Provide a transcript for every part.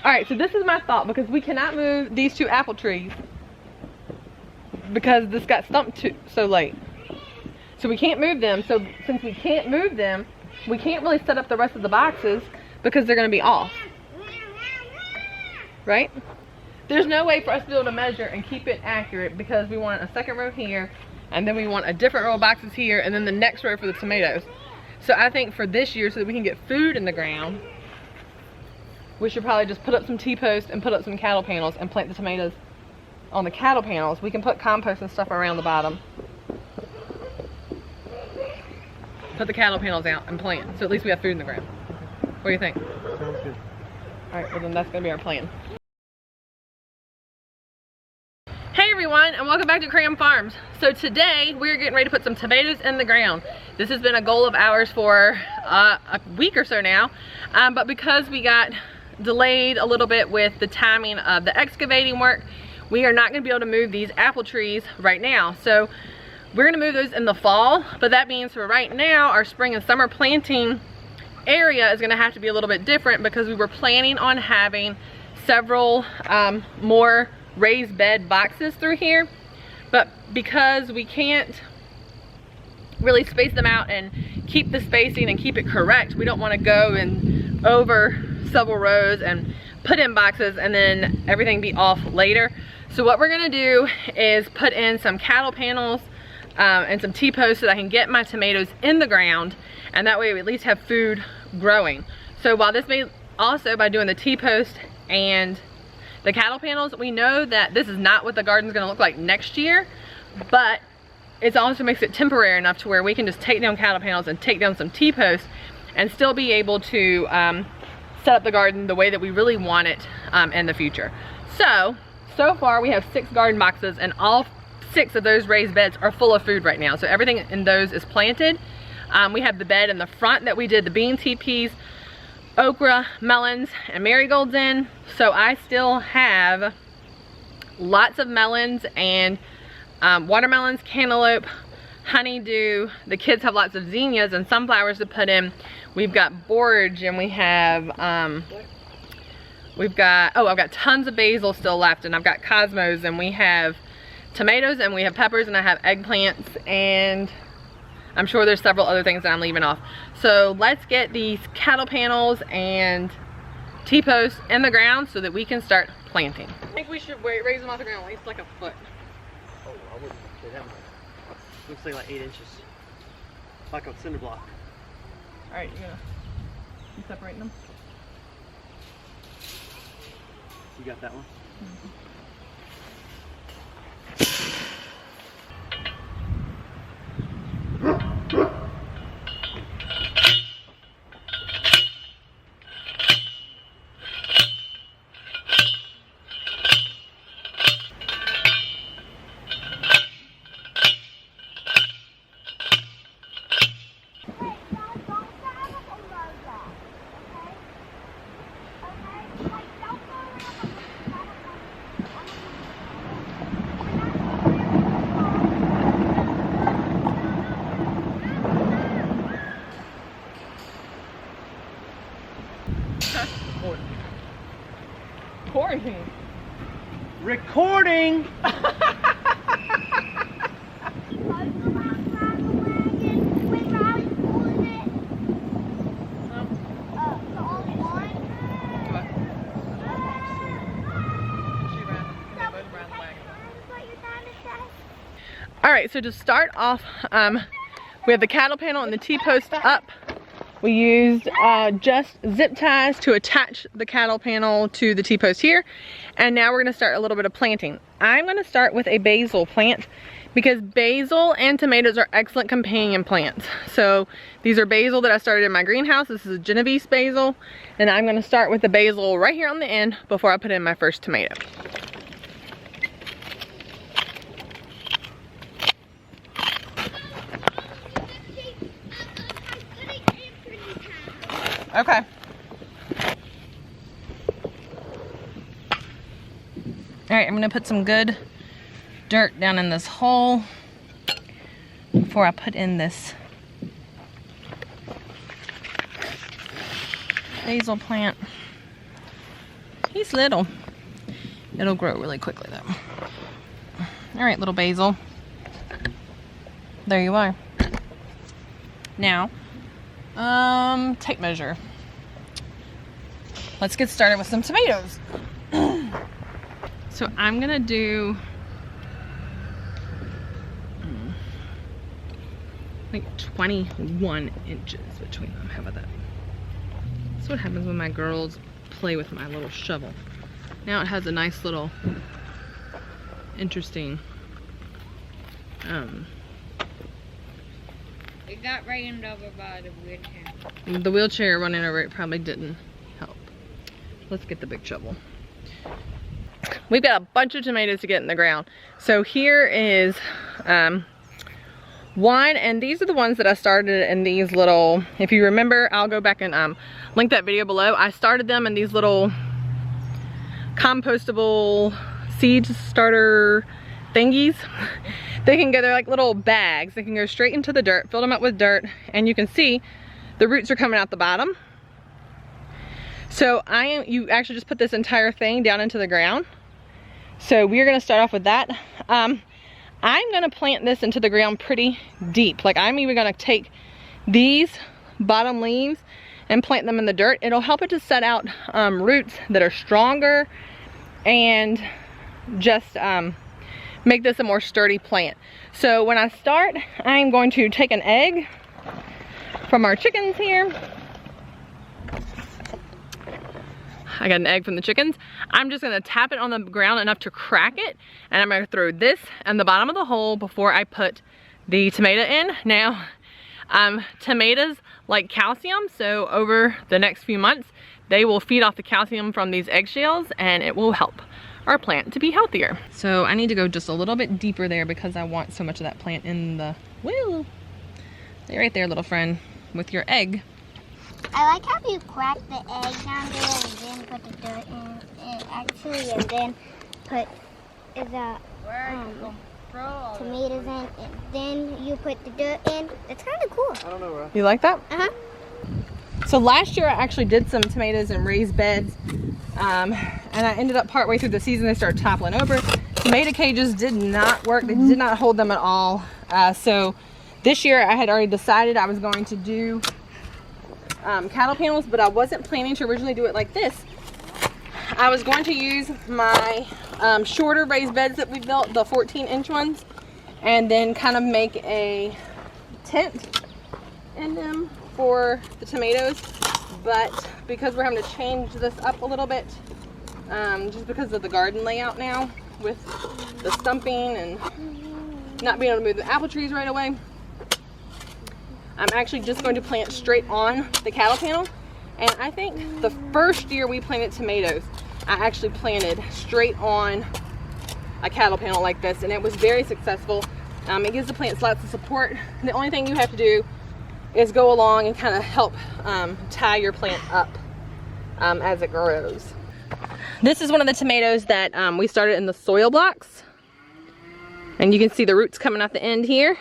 All right, so this is my thought, because we cannot move these 2 apple trees because this got stumped so late. So we can't move them. So since we can't move them, we can't really set up the rest of the boxes because they're going to be off. Right? There's no way for us to be able to measure and keep it accurate, because we want a second row here, and then we want a different row of boxes here, and then the next row for the tomatoes. So I think for this year, so that we can get food in the ground, we should probably just put up some T-posts and put up some cattle panels and plant the tomatoes on the cattle panels. We can put compost and stuff around the bottom. Put the cattle panels out and plant, so at least we have food in the ground. What do you think? Sounds good. All right, well then that's gonna be our plan. Hey everyone, and welcome back to Cram Farms. So today we're getting ready to put some tomatoes in the ground. This has been a goal of ours for a week or so now, but because we got delayed a little bit with the timing of the excavating work, we are not going to be able to move these apple trees right now. So we're going to move those in the fall, but that means for right now our spring and summer planting area is going to have to be a little bit different, because we were planning on having several more raised bed boxes through here, but because we can't really space them out and keep the spacing and keep it correct, we don't want to go and over several rows and put in boxes and then everything be off later. So what we're gonna do is put in some cattle panels and some T-posts so that I can get my tomatoes in the ground, and that way we at least have food growing. So while this may also, by doing the T-post and the cattle panels, we know that this is not what the garden's gonna look like next year, but it also makes it temporary enough to where we can just take down cattle panels and take down some T-posts and still be able to set up the garden the way that we really want it in the future. So far we have 6 garden boxes, and all 6 of those raised beds are full of food right now. So everything in those is planted. We have the bed in the front that we did the beans, peas, okra, melons, and marigolds in. So I still have lots of melons and watermelons, cantaloupe, honeydew. The kids have lots of zinnias and sunflowers to put in. We've got borage, and we have I've got tons of basil still left, and I've got cosmos, and we have tomatoes, and we have peppers, and I have eggplants, and I'm sure there's several other things that I'm leaving off. So let's get these cattle panels and T-posts in the ground so that we can start planting. I think we should raise them off the ground at least like a foot. Oh, I wouldn't say that much. Looks like 8 inches. Like a cinder block. All right, you separating them? You got that one? Mm-hmm. Quarantine. Recording! All right, so to start off, we have the cattle panel and the T-post up. We used just zip ties to attach the cattle panel to the T-post here. And now we're gonna start a little bit of planting. I'm gonna start with a basil plant, because basil and tomatoes are excellent companion plants. So these are basil that I started in my greenhouse. This is a Genovese basil. And I'm gonna start with the basil right here on the end before I put in my first tomato. Okay. All right, I'm gonna put some good dirt down in this hole before I put in this basil plant. He's little. It'll grow really quickly though. All right, little basil. There you are. Now, tape measure. Let's get started with some tomatoes. So I'm gonna do like 21 inches between them. How about that? That's what happens when my girls play with my little shovel. Now it has a nice little interesting It got ran over by the wheelchair. the wheelchair running over it probably didn't help. Let's get the big shovel. We've got a bunch of tomatoes to get in the ground. So here is one, and these are the ones that I started in these little, if you remember, I'll go back and link that video below. I started them in these little compostable seed starter thingies. They can go, they're like little bags. They can go straight into the dirt, fill them up with dirt, and you can see the roots are coming out the bottom. So you actually just put this entire thing down into the ground. So we're gonna start off with that. I'm gonna plant this into the ground pretty deep. Like I'm even gonna take these bottom leaves and plant them in the dirt. It'll help it to set out roots that are stronger and just make this a more sturdy plant. So when I start, I'm going to take an egg from our chickens here. I got an egg from the chickens. I'm just gonna tap it on the ground enough to crack it, and I'm gonna throw this in the bottom of the hole before I put the tomato in. Now, tomatoes like calcium, so over the next few months, they will feed off the calcium from these eggshells, and it will help our plant to be healthier. So I need to go just a little bit deeper there because I want so much of that plant in the, woo! Stay right there, little friend, with your egg. I like how you crack the egg down there and then put the dirt in it actually, and then put the tomatoes in, and then you put the dirt in. It's kind of cool. I don't know, bro. You like that? Uh-huh. So last year I actually did some tomatoes in raised beds, and I ended up partway through the season they started toppling over. Tomato cages did not work. They did not hold them at all. So this year I had already decided I was going to do cattle panels, but I wasn't planning to originally do it like this. I was going to use my shorter raised beds that we built, the 14-inch ones, and then kind of make a tent in them for the tomatoes. But because we're having to change this up a little bit, just because of the garden layout now with the stumping and not being able to move the apple trees right away, I'm actually just going to plant straight on the cattle panel. And I think the first year we planted tomatoes, I actually planted straight on a cattle panel like this, and it was very successful. It gives the plants lots of support. The only thing you have to do is go along and kind of help tie your plant up as it grows. This is one of the tomatoes that we started in the soil blocks, and you can see the roots coming out the end here.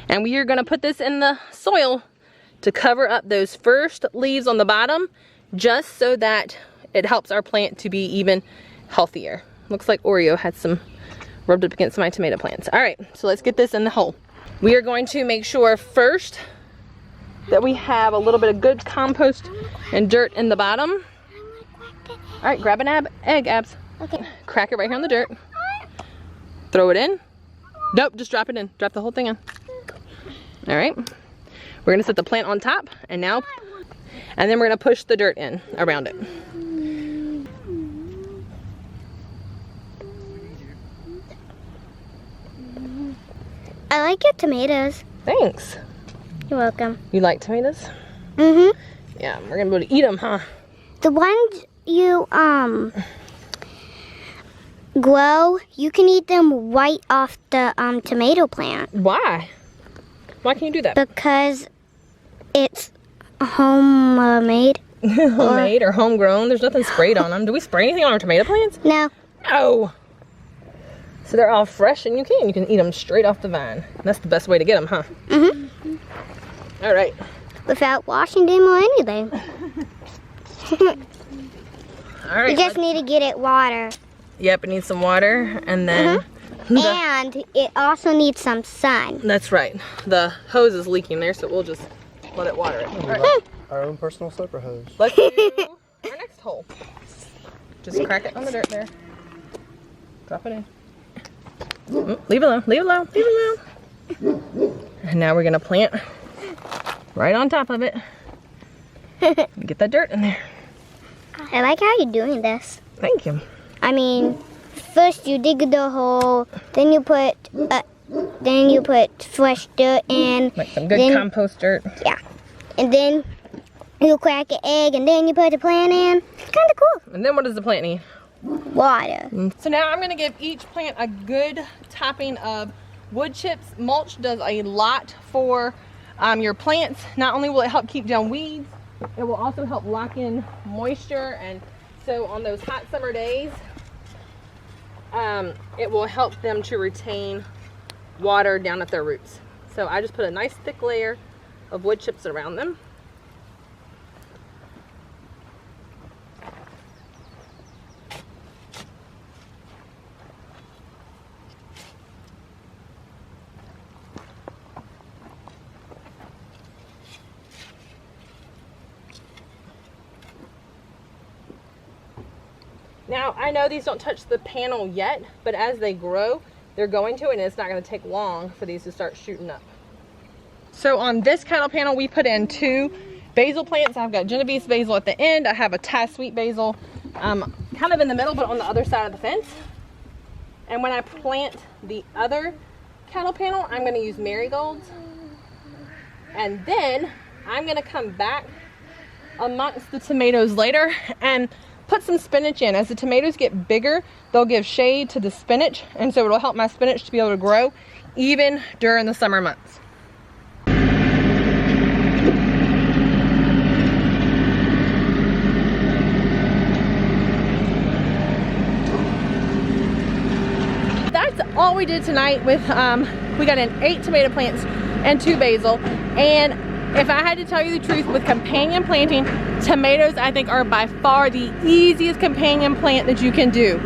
And we are gonna put this in the soil to cover up those first leaves on the bottom, just so that it helps our plant to be even healthier. Looks like Oreo had some rubbed up against my tomato plants. All right, so let's get this in the hole. We are going to make sure first that we have a little bit of good compost and dirt in the bottom. All right, grab an egg, Abs. Okay. Crack it right here on the dirt. Throw it in. Nope, just drop it in. Drop the whole thing in. All right, we're gonna set the plant on top, and then we're gonna push the dirt in around it. I like your tomatoes. Thanks. You're welcome. You like tomatoes? Mm-hmm. Yeah, we're gonna be able to eat them, huh? The ones you grow, you can eat them right off the tomato plant. Why? Why can you do that? Because it's homemade. Homemade or homegrown? There's nothing sprayed on them. Do we spray anything on our tomato plants? No. No. So they're all fresh, and you can eat them straight off the vine. That's the best way to get them, huh? Mm-hmm. All right. Without washing them or anything. All right. You just need to get it water. Yep, it needs some water, and then. And it also needs some sun. That's right. The hose is leaking there, so we'll just let it water it. All right. Like our own personal soaker hose. Let's do our next hole. Just crack it on the dirt there. Drop it in. Leave it alone, leave it alone, leave it alone. And now we're gonna plant right on top of it. Get that dirt in there. I like how you're doing this. Thank you. I mean, first you dig the hole, then you put fresh dirt in. Like some good compost dirt. Yeah. And then you crack an egg, and then you put the plant in. It's kind of cool. And then what does the plant need? Water. So now I'm gonna give each plant a good topping of wood chips. Mulch does a lot for your plants. Not only will it help keep down weeds, it will also help lock in moisture, and so on those hot summer days, it will help them to retain water down at their roots. So I just put a nice thick layer of wood chips around them. Now, I know these don't touch the panel yet, but as they grow, they're going to, and it's not going to take long for these to start shooting up. So on this cattle panel, we put in 2 basil plants. I've got Genovese basil at the end. I have a Thai sweet basil kind of in the middle, but on the other side of the fence. And when I plant the other cattle panel, I'm going to use marigolds. And then I'm going to come back amongst the tomatoes later and put some spinach in. As the tomatoes get bigger, they'll give shade to the spinach, and so it'll help my spinach to be able to grow even during the summer months. That's all we did tonight with, we got in 8 tomato plants and 2 basil, and if I had to tell you the truth, with companion planting, tomatoes I think are by far the easiest companion plant that you can do.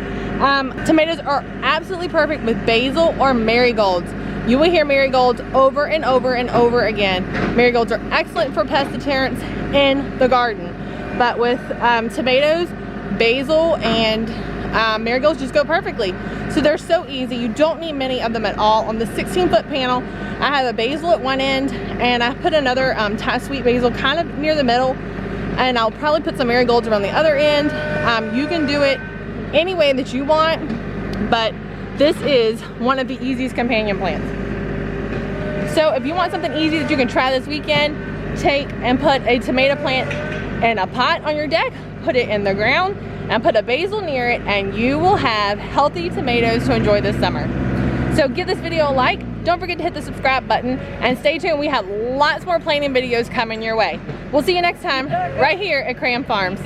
Tomatoes are absolutely perfect with basil or marigolds. You will hear marigolds over and over and over again. Marigolds are excellent for pest deterrents in the garden. But with tomatoes, basil and marigolds just go perfectly. So they're so easy. You don't need many of them at all. On the 16-foot panel, I have a basil at one end, and I put another Thai sweet basil kind of near the middle, and I'll probably put some marigolds around the other end. You can do it any way that you want, but this is one of the easiest companion plants. So if you want something easy that you can try this weekend, take and put a tomato plant in a pot on your deck, put it in the ground, and put a basil near it, and you will have healthy tomatoes to enjoy this summer. So give this video a like. Don't forget to hit the subscribe button, and stay tuned. We have lots more planting videos coming your way. We'll see you next time right here at Cram Farms.